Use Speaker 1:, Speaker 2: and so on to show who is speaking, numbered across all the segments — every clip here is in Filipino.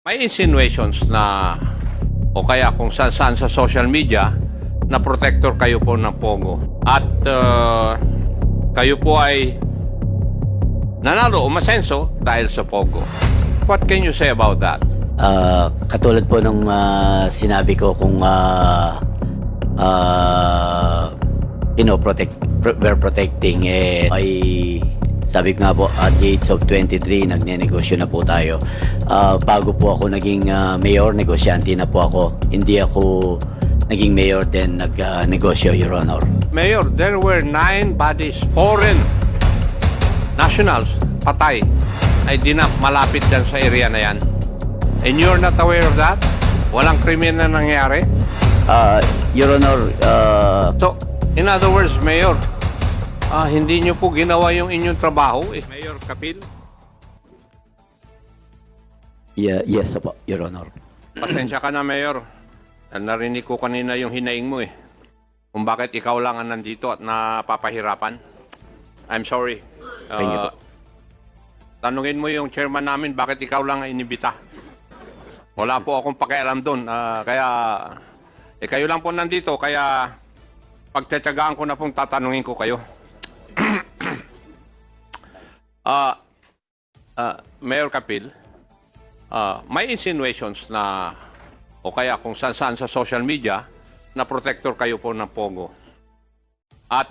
Speaker 1: May insinuations na o kaya kung saan sa social media na protector kayo po ng Pogo. At kayo po ay nanalo o masenso dahil sa Pogo. What can you say about that?
Speaker 2: Katulad po nung sinabi ko kung we're protecting ay sabi ko nga po at the age of 23 nagnenegosyo na po tayo. Bago po ako naging mayor, negosyante na po ako. Hindi ako naging mayor then nagnegosyo, Your Honor.
Speaker 1: Mayor, there were 9 bodies, foreign nationals, patay, ay dinap malapit dyan sa area na yan. And you're not aware of that? Walang krimen na nangyari?
Speaker 2: Your Honor,
Speaker 1: So, in other words, Mayor, hindi nyo po ginawa yung inyong trabaho, Mayor Kapil?
Speaker 2: yes po, Your Honor.
Speaker 1: Pasensya ka na, Mayor. Narinig ko kanina yung hinaing mo kung bakit ikaw lang ang nandito at napapahirapan. I'm sorry.
Speaker 2: Thank you po.
Speaker 1: Tanungin mo yung chairman namin bakit ikaw lang ang inibita. Wala po akong pakialam doon. Kaya, kayo lang po nandito, kaya pagtsatsagaan ko na pong tatanungin ko kayo. Mayor Kapil, may insinuations na o kaya kung saan sa social media na protector kayo po ng Pogo. At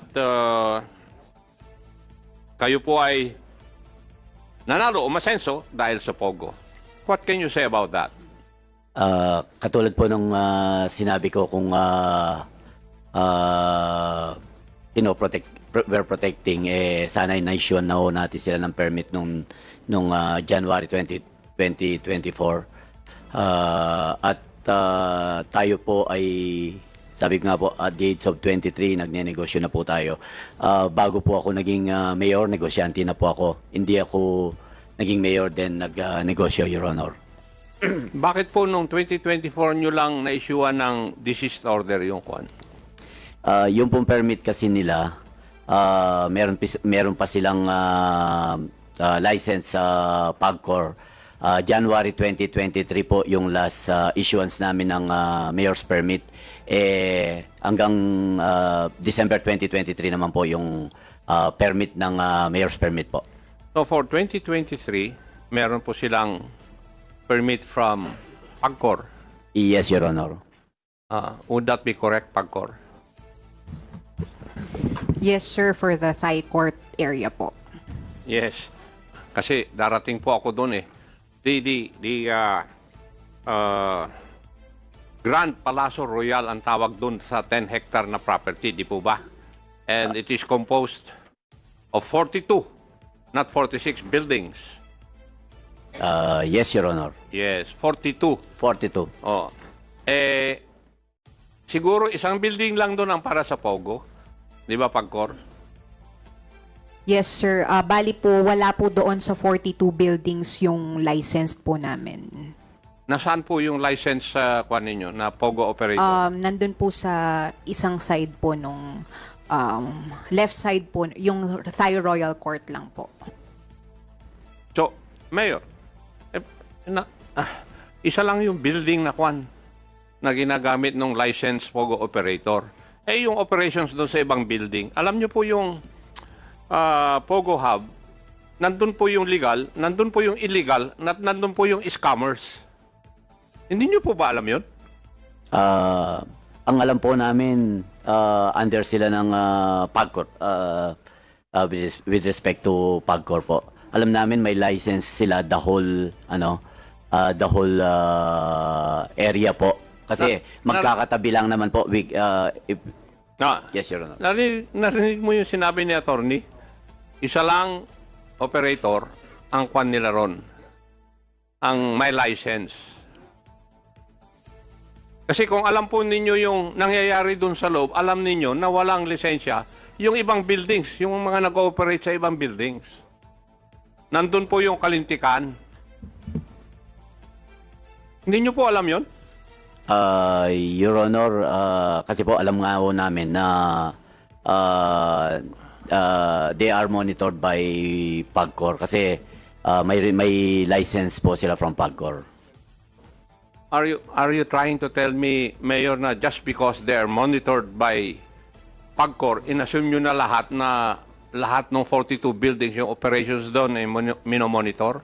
Speaker 1: kayo po ay nanalo o masenso dahil sa Pogo. What can you say about that?
Speaker 2: Katulad po nung sinabi ko kung we're protecting sana na-issue na ho natin sila ng permit nung January 2024 at tayo po ay sabi ko nga po at the age of 23 nagnenegosyo na po tayo. Bago po ako naging mayor, negosyante na po ako. Hindi ako naging mayor then nagnegosyo, Your Honor.
Speaker 1: Bakit po nung 2024 nyo lang na-issuean ng desist order yung kwan?
Speaker 2: Yung pong permit kasi nila, meron pa silang license sa PAGCOR. January 2023 po yung last issuance namin ng mayor's permit. Hanggang December 2023 naman po yung permit ng mayor's permit po.
Speaker 1: So for 2023, meron po silang permit from PAGCOR.
Speaker 2: Yes, Your Honor.
Speaker 1: Would that be correct, PAGCOR?
Speaker 3: Yes, sir, for the Thai court area po.
Speaker 1: Yes. Kasi darating po ako doon The Grand Palacio Royal ang tawag doon sa 10 hectare na property, di po ba? And it is composed of 42, not 46 buildings.
Speaker 2: Yes, Your Honor.
Speaker 1: Yes, 42.
Speaker 2: 42.
Speaker 1: Oh. Siguro isang building lang doon ang para sa Pogo. Di ba, PAGCOR?
Speaker 3: Yes, sir. Bali po, wala po doon sa 42 buildings yung licensed po namin.
Speaker 1: Nasaan po yung license sa kuan ninyo na Pogo operator?
Speaker 3: Nandun po sa isang side po nung left side po, yung Thai Royal Court lang po.
Speaker 1: So, Mayor, isa lang yung building na kuan na ginagamit ng license Pogo operator. Yung operations doon sa ibang building, alam nyo po yung Pogo Hub, nandun po yung legal, nandun po yung illegal, nandun po yung scammers. Hindi nyo po ba alam yun?
Speaker 2: Ang alam po namin, under sila ng PAGCOR, with respect to PAGCOR po. Alam namin may license sila the whole area po. Kasi magkakatabi lang naman po. Yes, Your Honor.
Speaker 1: Narinig mo yung sinabi ni attorney? Isa lang operator ang kwan nila ron. Ang may license. Kasi kung alam po ninyo yung nangyayari dun sa loob, alam ninyo na walang lisensya yung ibang buildings, yung mga nag-ooperate sa ibang buildings. Nandun po yung kalintikan. Hindi nyo po alam yon?
Speaker 2: Your Honor, kasi po alam nga po namin na they are monitored by PAGCOR kasi may license po sila from PAGCOR.
Speaker 1: Are you trying to tell me, Mayor, na just because they're monitored by PAGCOR, inassume nyo na lahat ng 42 buildings, yung operations doon ay minomonitor?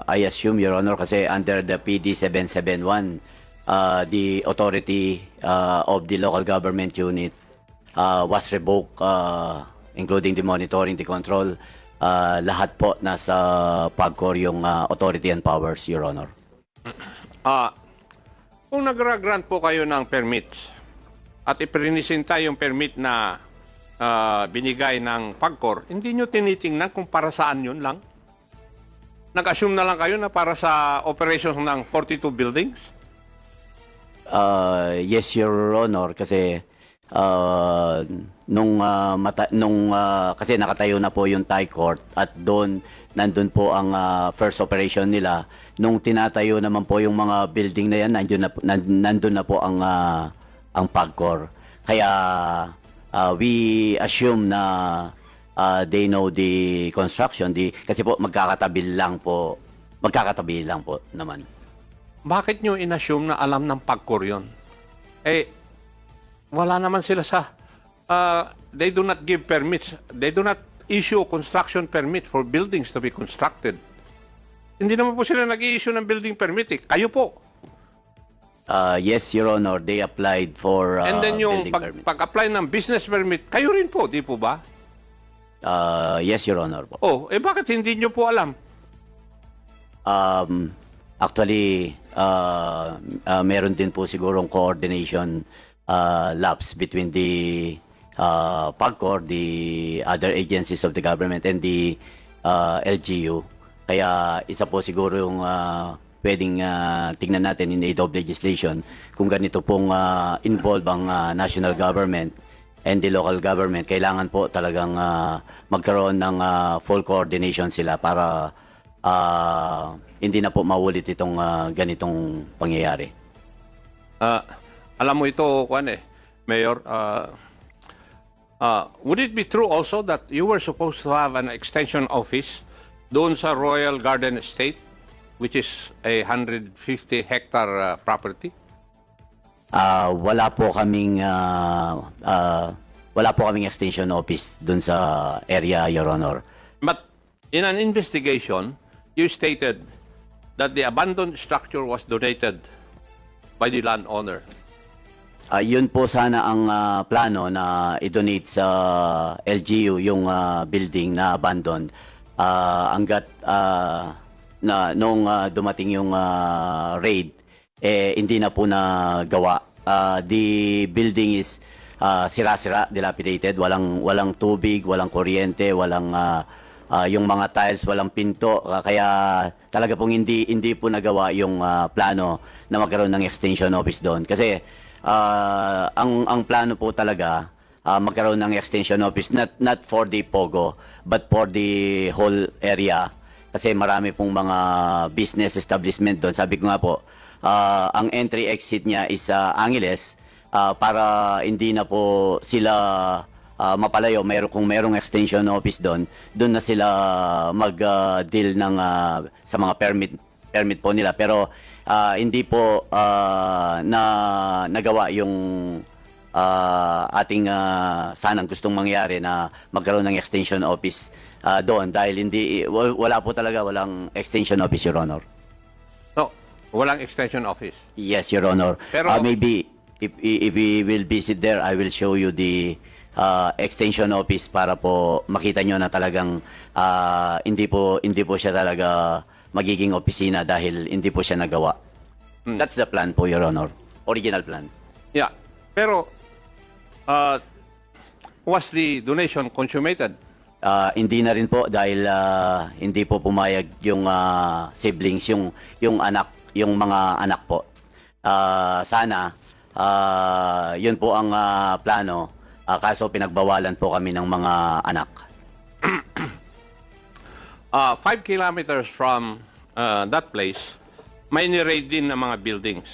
Speaker 2: I assume, Your Honor, kasi under the PD 771, the authority of the local government unit was revoked, including the monitoring, the control. Lahat po nasa PAGCOR yung authority and powers, Your Honor.
Speaker 1: Kung nagra-grant po kayo ng permits at iprinisinta yung permit na binigay ng PAGCOR, hindi nyo tinitingnan kung para saan yun lang? Nag-assume na lang kayo na para sa operations ng 42 buildings?
Speaker 2: Yes, Your Honor, kasi kasi nakatayo na po yung Thai court at nandun po ang first operation nila. Nung tinatayo naman po yung mga building na yan, nandun na po ang PAGCOR. Kaya we assume na they know the construction, kasi po magkakatabi lang po naman.
Speaker 1: Bakit nyo inassume na alam ng PAGCOR yun? Wala naman sila they do not give permits. They do not issue construction permit for buildings to be constructed. Hindi naman po sila nag-i-issue ng building permit. Kayo po.
Speaker 2: Yes, Your Honor, they applied for
Speaker 1: And then yung
Speaker 2: building permit.
Speaker 1: pag-apply ng business permit, kayo rin po, di po ba?
Speaker 2: Yes, Your Honor po.
Speaker 1: Bakit hindi nyo po alam?
Speaker 2: Actually, meron din po sigurong coordination lapse between the PAGCOR, the other agencies of the government, and the LGU. Kaya isa po siguro yung pwedeng tingnan natin in aid of legislation kung ganito pong involve ang national government and the local government. Kailangan po talagang magkaroon ng full coordination sila para hindi na po maulit itong ganitong pangyayari.
Speaker 1: Alam mo ito, Mayor, would it be true also that you were supposed to have an extension office doon sa Royal Garden Estate, which is a 150-hectare property?
Speaker 2: Wala po kaming extension office doon sa area, Your Honor.
Speaker 1: But in an investigation, you stated that the abandoned structure was donated by the landowner.
Speaker 2: Yun po sana ang plano na i-donate sa LGU yung building na abandoned. Hanggat nung dumating yung raid, hindi na po nagawa. The building is sira-sira, dilapidated, walang tubig, walang kuryente, walang yung mga tiles, walang pinto. Kaya talaga pong hindi po nagawa yung plano na magkaroon ng extension office doon. Kasi ang plano po talaga magkaroon ng extension office not for the Pogo but for the whole area, kasi marami pong mga business establishment doon. Sabi ko nga po, ang entry exit niya is Angeles, para hindi na po sila mapalayo. Kung merong extension office doon na sila mag-deal ng sa mga permit po nila, pero hindi po nagawa yung ating sanang gustong mangyari na magkaroon ng extension office doon, dahil walang extension office, Your Honor.
Speaker 1: No, walang extension office.
Speaker 2: Yes, Your Honor.
Speaker 1: Pero
Speaker 2: maybe if we will visit there, I will show you the extension office para po makita nyo na talagang hindi po siya talaga magiging opisina dahil hindi po siya nagawa. That's the plan po, Your Honor. Original plan.
Speaker 1: Yeah. Pero was the donation consummated?
Speaker 2: Hindi na rin po dahil hindi po pumayag yung siblings, yung mga anak po. Sana yun po ang plano, kaso pinagbawalan po kami ng mga anak.
Speaker 1: 5 kilometers from that place, may ni-raid din ng mga buildings.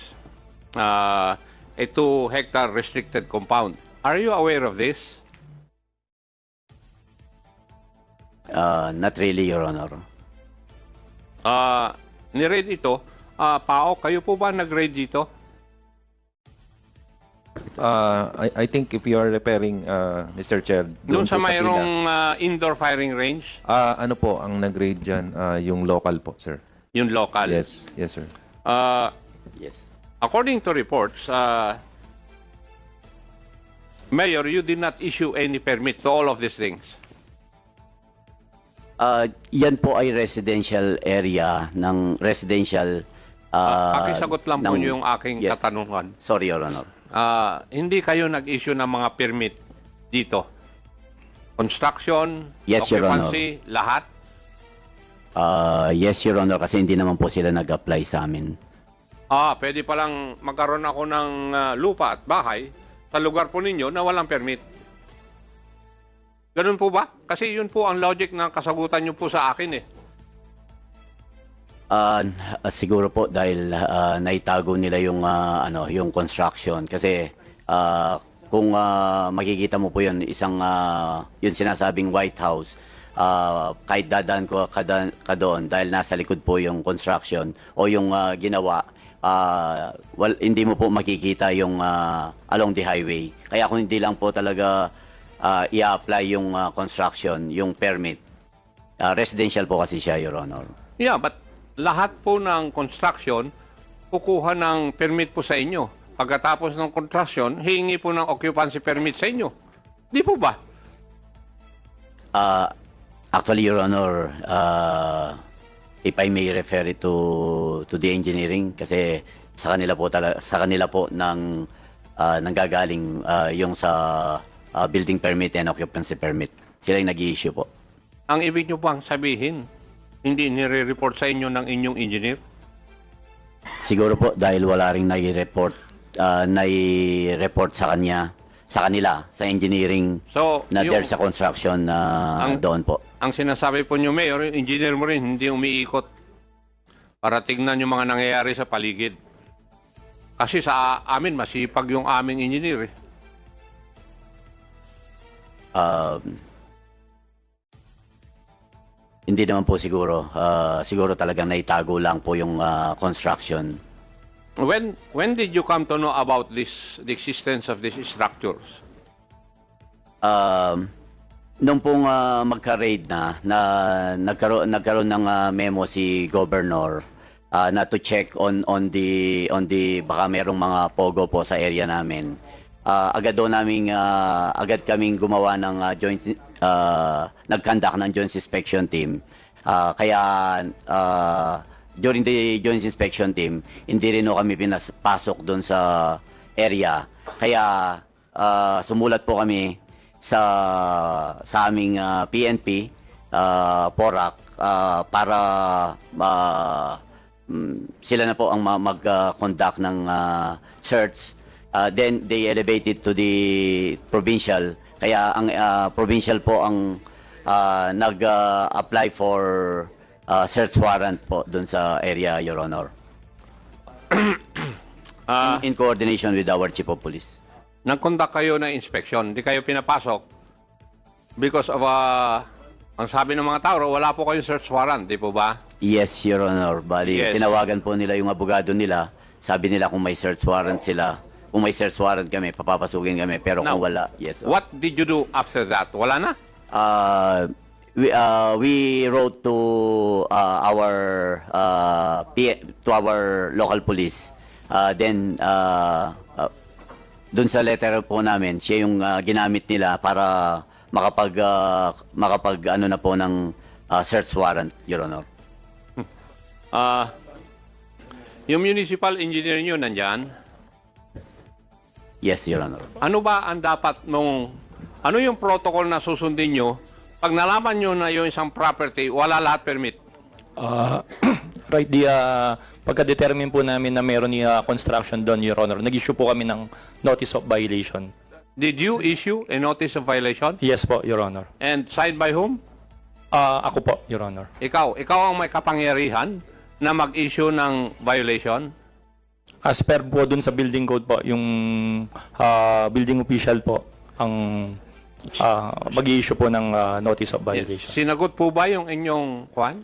Speaker 1: A 2-hectare restricted compound. Are you aware of this?
Speaker 2: Not really, Your Honor.
Speaker 1: Ni-raid ito PAO, kayo po ba nag-raid dito?
Speaker 4: I think if you are referring, Mr. Chair,
Speaker 1: Doon sa
Speaker 4: po Pila,
Speaker 1: mayroong indoor firing range,
Speaker 4: ano po ang nag-raid dyan? Yung local po, sir.
Speaker 1: yung local.
Speaker 4: Yes, yes, sir.
Speaker 2: Yes.
Speaker 1: According to reports, Mayor, you did not issue any permit to all of these things.
Speaker 2: Yan po ay residential area ng residential
Speaker 1: Pakisagot lang po
Speaker 2: ng-
Speaker 1: yung aking
Speaker 2: yes.
Speaker 1: katanungan.
Speaker 2: Sorry, Your Honor.
Speaker 1: Hindi kayo nag-issue ng mga permit dito? Construction,
Speaker 2: Yes, Your
Speaker 1: occupancy, lahat?
Speaker 2: Yes, Your Honor, kasi hindi naman po sila nag-apply sa amin.
Speaker 1: Pwede palang magkaroon ako ng lupa at bahay sa lugar po ninyo na walang permit. Ganun po ba? Kasi yun po ang logic ng kasagutan nyo po sa akin eh.
Speaker 2: Siguro po dahil naitago nila yung yung construction kasi kung makikita mo po yun isang yung sinasabing White House, kahit dadaan ko ka doon dahil nasa likod po yung construction o yung ginawa, hindi mo po makikita yung along the highway. Kaya kung hindi lang po talaga i-apply yung construction, yung permit, residential po kasi siya, Your Honor.
Speaker 1: Yeah, but lahat po ng construction kukuha ng permit po sa inyo. Pagkatapos ng construction, hihingi po ng occupancy permit sa inyo. Di po ba?
Speaker 2: Actually, Your Honor, if I may refer it to the engineering kasi sa kanila po nang nanggagaling yung sa building permit and occupancy permit. Sila yung nag-i-issue po.
Speaker 1: Ang ibig nyo bang sabihin, hindi nire-report sa inyo ng inyong engineer?
Speaker 2: Siguro po dahil wala ring nai-report sa kanila sa engineering
Speaker 1: So,
Speaker 2: na there sa construction doon po.
Speaker 1: ang sinasabi po nyo, Mayor, yung engineer mo rin, hindi umiikot para tignan yung mga nangyayari sa paligid. Kasi sa amin, masipag yung aming engineer eh.
Speaker 2: Hindi naman po siguro. Siguro talagang naitago lang po yung construction.
Speaker 1: When did you come to know about the existence of these structures?
Speaker 2: Nung pong magka-raid na nagkaroon ng memo si Governor na to check on the baka merong mga pogo po sa area namin. Agad kaming gumawa ng nag-conduct ng joint inspection team. Kaya during the joint inspection team, hindi rin kami pinapasok doon sa area. Kaya sumulat po kami sa aming PNP, PORAC, para sila na po ang mag-conduct ng search. Then they elevated to the provincial. Kaya ang provincial po ang nag-apply for search warrant po doon sa area, Your Honor. In coordination with our Chief of Police.
Speaker 1: Nag-conduct kayo ng inspection, hindi kayo pinapasok because of, ang sabi ng mga tao, wala po kayong search warrant, di po ba?
Speaker 2: Yes, Your Honor. Bali,
Speaker 1: Yes.
Speaker 2: tinawagan po nila yung abogado nila. Sabi nila kung may search warrant sila. Kung may search warrant kami, papapasukin kami. Pero
Speaker 1: Now,
Speaker 2: kung wala, yes.
Speaker 1: What did you do after that? Wala na?
Speaker 2: We wrote to our local police. Then doon sa letter po namin, siya yung ginamit nila para makapag ano na po ng search warrant, Your Honor.
Speaker 1: Yung municipal engineer nyo nandyan,
Speaker 2: Yes, Your Honor.
Speaker 1: ano ba ang dapat ano yung protocol na susundin nyo pag nalaman nyo na yung isang property, wala lahat permit?
Speaker 5: Right, pagka-determine po namin na meron ni construction doon, Your Honor, nag-issue po kami ng notice of violation.
Speaker 1: Did you issue a notice of violation?
Speaker 5: Yes po, Your Honor.
Speaker 1: And signed by whom?
Speaker 5: Ako po, Your Honor.
Speaker 1: Ikaw ang may kapangyarihan na mag-issue ng violation?
Speaker 5: As per po dun sa building code po, yung building official po ang mag-i-issue po ng notice of violation.
Speaker 1: Sinagot po ba yung inyong kwan?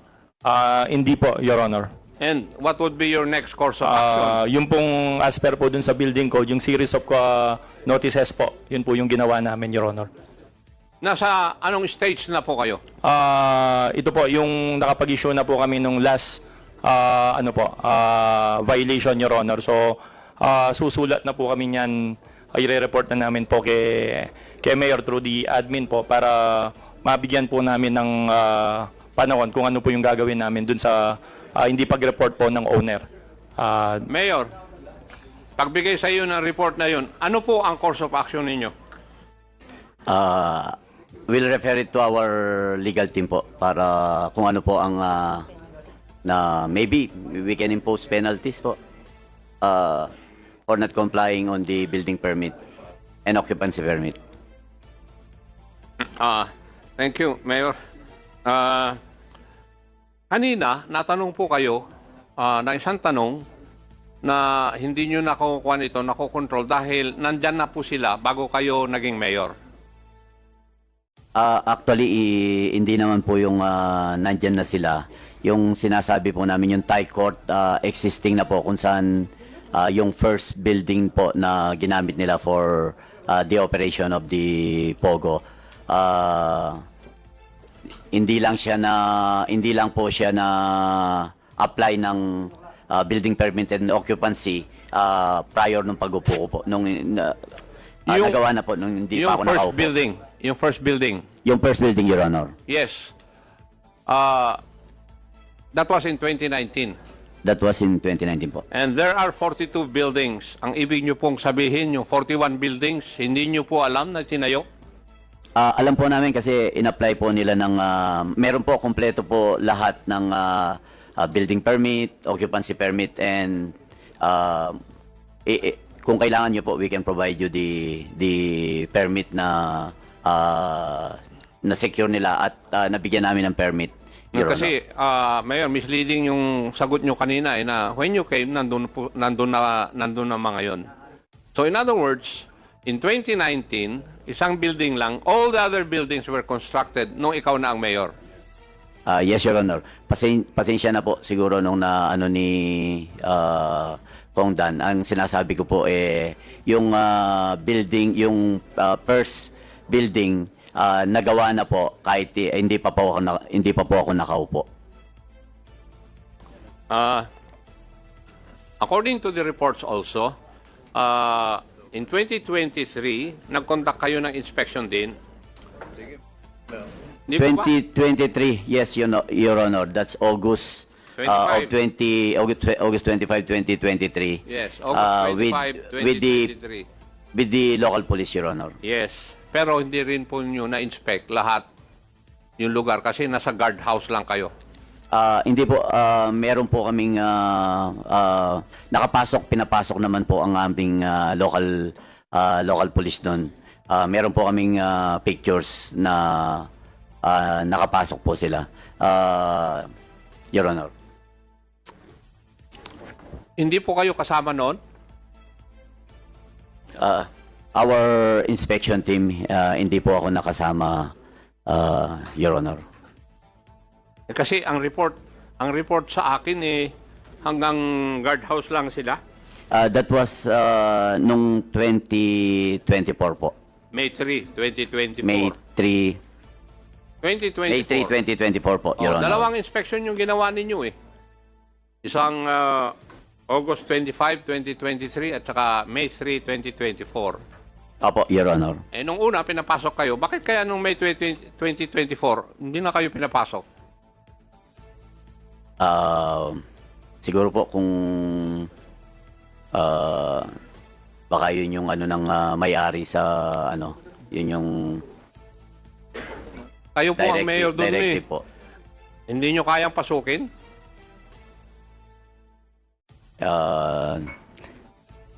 Speaker 5: Hindi po, Your Honor.
Speaker 1: And what would be your next course of action?
Speaker 5: Yung pong as per po dun sa building code, yung series of notices po, yun po yung ginawa namin, Your Honor.
Speaker 1: Nasa anong stage na po kayo?
Speaker 5: Ito po, yung nakapag-issue na po kami nung last violation, Your Honor. So, susulat na po kami niyan, i-report na namin po kay Mayor through the admin po para mabigyan po namin ng panahon kung ano po yung gagawin namin dun sa hindi pag-report po ng owner.
Speaker 1: Mayor, pagbigay sa iyo ng report na yun, ano po ang course of action ninyo?
Speaker 2: We'll refer it to our legal team po para kung ano po ang na maybe we can impose penalties po for not complying on the building permit and occupancy permit.
Speaker 1: Thank you, Mayor. Kanina, natanong po kayo na isang tanong na hindi nyo nakukuha ito, nakokontrol dahil nandyan na po sila bago kayo naging mayor.
Speaker 2: Actually, hindi naman po yung nandyan na sila. Yung sinasabi po namin, yung Thai court existing na po kung saan yung first building po na ginamit nila for the operation of the Pogo. Hindi lang po siya na apply ng building permit and occupancy prior nung pag-upo ko po nung nagawa na po nung hindi pa ako nakaupo.
Speaker 1: Yung first building.
Speaker 2: Yung first building, Your Honor.
Speaker 1: Yes. That was in 2019.
Speaker 2: That was in 2019 po.
Speaker 1: And there are 42 buildings. Ang ibig nyo pong sabihin, yung 41 buildings, hindi nyo po alam na tinayo?
Speaker 2: Alam po namin kasi in-apply po nila ng meron po kompleto po lahat ng building permit, occupancy permit, and kung kailangan nyo po, we can provide you the permit na secure nila at nabigyan namin ng permit. Your
Speaker 1: Kasi, Mayor, misleading yung sagot nyo kanina na when you came, nandun na mga yon. So in other words, in 2019, isang building lang, all the other buildings were constructed nung ikaw na ang mayor.
Speaker 2: Yes, Your Honor. Pasensya na po siguro nung na ano ni Kong Dan. Ang sinasabi ko po yung building, yung first building nagawa na po kahit hindi pa po ako nakaupo.
Speaker 1: According to the reports also, in 2023, nag-conduct kayo ng inspection din. Di po ba?
Speaker 2: 2023, yes, Your Honor. That's August
Speaker 1: 25.
Speaker 2: August 25, 2023.
Speaker 1: Yes, August 25, 2023.
Speaker 2: With the local police, Your Honor.
Speaker 1: Yes. Pero hindi rin po nyo na-inspect lahat yung lugar kasi nasa guardhouse lang kayo.
Speaker 2: Hindi po, meron po kaming pinapasok naman po ang aming local police doon. Meron po kaming pictures na nakapasok po sila. Your Honor.
Speaker 1: Hindi po kayo kasama noon?
Speaker 2: Our inspection team, hindi po ako nakasama, Your Honor.
Speaker 1: Kasi ang report sa akin hanggang guardhouse lang sila.
Speaker 2: That was nung 2024 po.
Speaker 1: May 3, 2024.
Speaker 2: May 3,
Speaker 1: 2024.
Speaker 2: 2024 po, Your Honor.
Speaker 1: Dalawang inspection yung ginawa ninyo Isang August 25, 2023 at saka May 3, 2024.
Speaker 2: Opo, Your Honor.
Speaker 1: Nung una, pinapasok kayo. Bakit kaya nung May 2024, hindi na kayo pinapasok?
Speaker 2: Siguro po kung baka yun yung ano ng may-ari sa yun yung
Speaker 1: Kayo po ang mayor doon
Speaker 2: directive po.
Speaker 1: Hindi nyo kayang pasukin?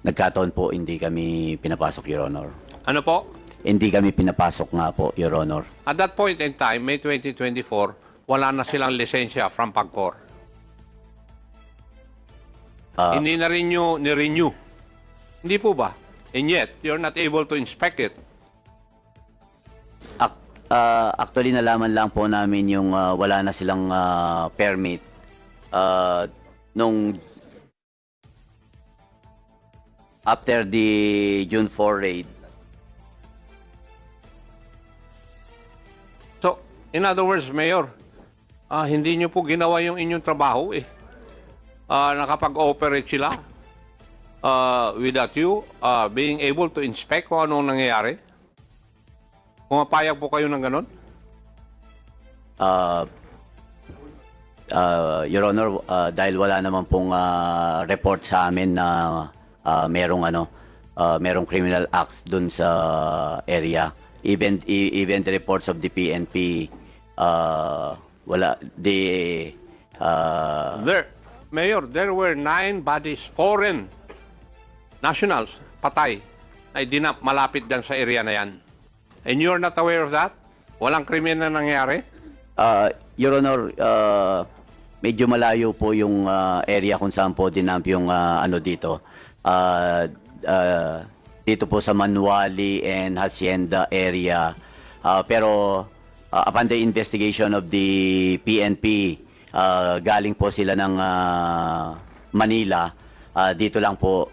Speaker 2: Nagkataon po hindi kami pinapasok, Your Honor.
Speaker 1: Ano po?
Speaker 2: Hindi kami pinapasok nga po, Your Honor.
Speaker 1: At that point in time, May 2024, wala na silang lisensya from PAGCOR. Hindi na rin nyo ni-renew. Hindi po ba? And yet, you're not able to inspect it.
Speaker 2: Actually, nalaman lang po namin yung wala na silang permit nung after the June 4 raid,
Speaker 1: So, in other words, Mayor, hindi nyo po ginawa yung inyong trabaho eh. Nakapag-operate sila without you being able to inspect kung anong nangyayari. Pumapayag po kayo ng ganon?
Speaker 2: Your Honor, dahil wala naman pong report sa amin na merong criminal acts dun sa area. Even the reports of the PNP, wala.
Speaker 1: Mayor, there were 9 bodies, foreign nationals, patay, na idinap malapit dyan sa area na yan. And you're not aware of that? Walang krimen na nangyari?
Speaker 2: Your Honor, medyo malayo po yung area kung saan po dinamp yung dito. Dito po sa Manuali and Hacienda area. Pero upon the investigation of the PNP, galing po sila ng Manila. Dito lang po,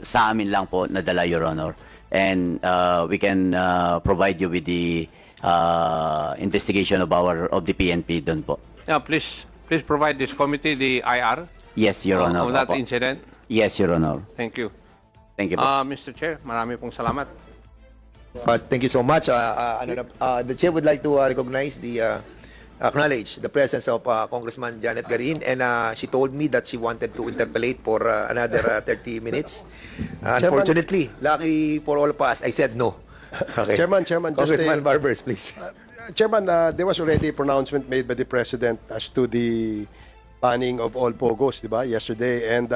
Speaker 2: sa amin lang po nadala, Your Honor. And we can provide you with the investigation of the PNP doon po.
Speaker 1: Yeah, please provide this committee the IR
Speaker 2: Yes, Your Honor.
Speaker 1: of that
Speaker 2: Opo.
Speaker 1: incident.
Speaker 2: Yes, Your Honor.
Speaker 1: Thank you.
Speaker 2: Thank you po.
Speaker 1: Mr. Chair, marami pong salamat.
Speaker 6: Thank you so much. The chair would like to acknowledge the presence of Congressman Janet Garin, and she told me that she wanted to interpolate for another 30 minutes. Unfortunately, lucky for all of us, I said no. Okay.
Speaker 7: Chairman, just
Speaker 6: Congressman Barbers, please.
Speaker 7: Chairman, there was already a pronouncement made by the President as to the banning of all POGOs, di ba, yesterday. And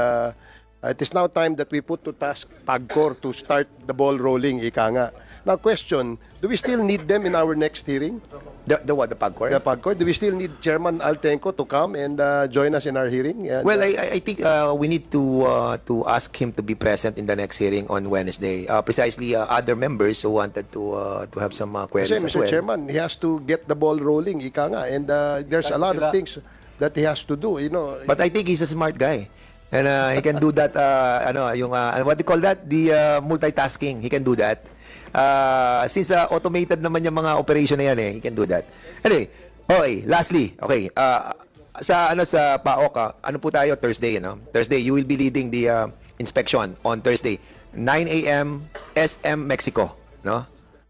Speaker 7: it is now time that we put to task PAGCOR to start the ball rolling, ika nga. Now, question, do we still need them in our next hearing?
Speaker 6: The what? The PAGCOR?
Speaker 7: The PAGCOR? Do we still need Chairman Altenco to come and join us in our hearing? And,
Speaker 6: Well, I think we need to ask him to be present in the next hearing on Wednesday. Precisely, other members who wanted to have some queries
Speaker 7: kasi,
Speaker 6: as
Speaker 7: Mr.
Speaker 6: well.
Speaker 7: Chairman, he has to get the ball rolling, ika nga. And there's a lot of things that he has to do, you know.
Speaker 6: But I think he's a smart guy. And he can do that, what do you call that? The multitasking. He can do that. Since automated naman yung mga operation na yan he can do that. Anyway, okay, lastly, okay, sa PAOK, ano po tayo, Thursday, Thursday, you will be leading the inspection on Thursday, 9 a.m. SM Mexico, no?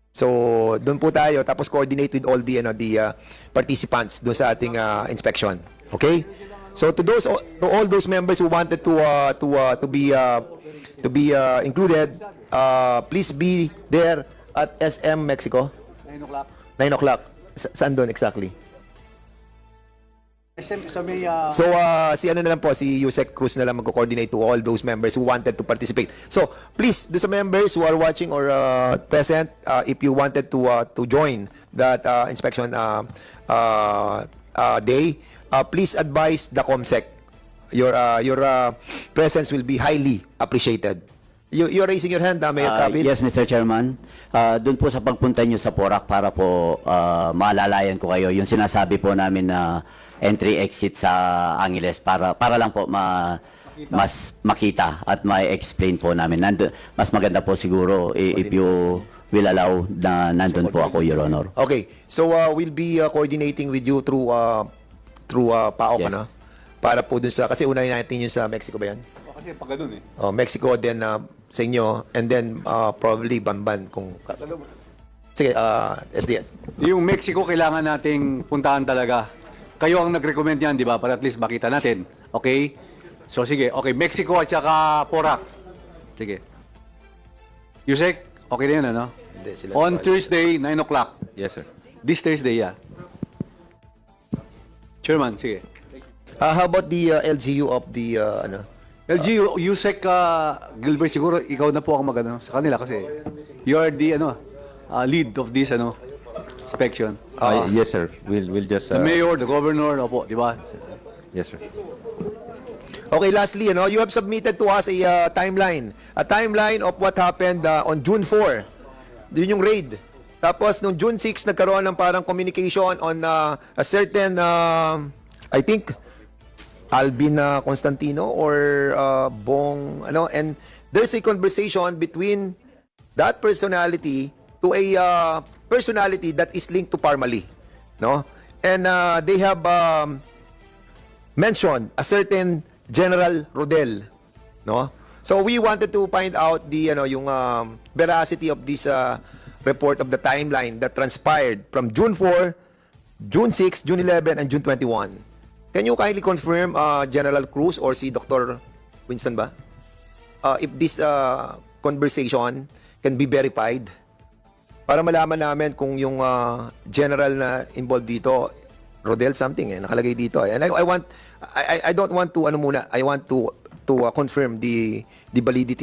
Speaker 6: So, doon po tayo, tapos coordinate with all the participants doon sa ating inspection. Okay? So to all those members who wanted to be included, please be there at SM Mexico. 9 o'clock. 9 o'clock. Saan doon exactly? So si ano na lang po, si Yusek Cruz na lang mag-coordinate to all those members who wanted to participate. So please, do some members who are watching or present, if you wanted to join that inspection day, please advise the COMSEC. Your presence will be highly appreciated. You're raising your hand, Mayor Capit?
Speaker 2: Yes, Mr. Chairman. Doon po sa pagpunta nyo sa Porac para po maalalayan ko kayo yung sinasabi po namin na entry-exit sa Angeles para lang po mas makita at ma-explain po namin. Mas maganda po siguro if you will allow na nandun po ako, Your Honor.
Speaker 6: Okay. So we'll be coordinating with you through PAOK,
Speaker 2: Yes.
Speaker 6: ano? Para po dun sa, kasi unahin natin yung sa Mexico ba yan?
Speaker 1: Kasi pag ganun
Speaker 6: Mexico, then sa inyo, and then probably Bamban kung... Sige, SDS.
Speaker 8: Yung Mexico kailangan nating puntahan talaga. Kayo ang nag-recommend yan, di ba? Para at least makita natin. Okay? So sige, okay. Mexico at saka Porac. Sige. Yusek, okay na yun, ano?
Speaker 6: Hindi, sila
Speaker 8: On
Speaker 6: naman.
Speaker 8: Thursday, 9 o'clock.
Speaker 4: Yes, sir.
Speaker 8: This Thursday, yeah. Chairman, sige.
Speaker 6: How about the LGU of the,
Speaker 8: LG, Yusek Gilbert, siguro ikaw na po ang magano sa kanila kasi you are the lead of this inspection.
Speaker 4: Yes, sir. We'll just...
Speaker 8: The mayor, the governor, opo, di ba?
Speaker 4: Yes, sir.
Speaker 6: Okay, lastly, you have submitted to us a timeline of what happened on June 4. Yun yung raid. Tapos, nung June 6, nagkaroon ng parang communication on a certain, I think, Alvin Constantino or Bong ano, and there's a conversation between that personality to a personality that is linked to Parmali, no? And they have mentioned a certain General Rodel, no? So we wanted to find out the yung veracity of this report of the timeline that transpired from June 4, June 6, June 11, and June 21. Can you kindly confirm, General Cruz or si Dr. Winston ba? If this conversation can be verified para malaman namin kung yung general na involved dito, Rodel something nakalagay dito. And I don't want to I want to confirm the validity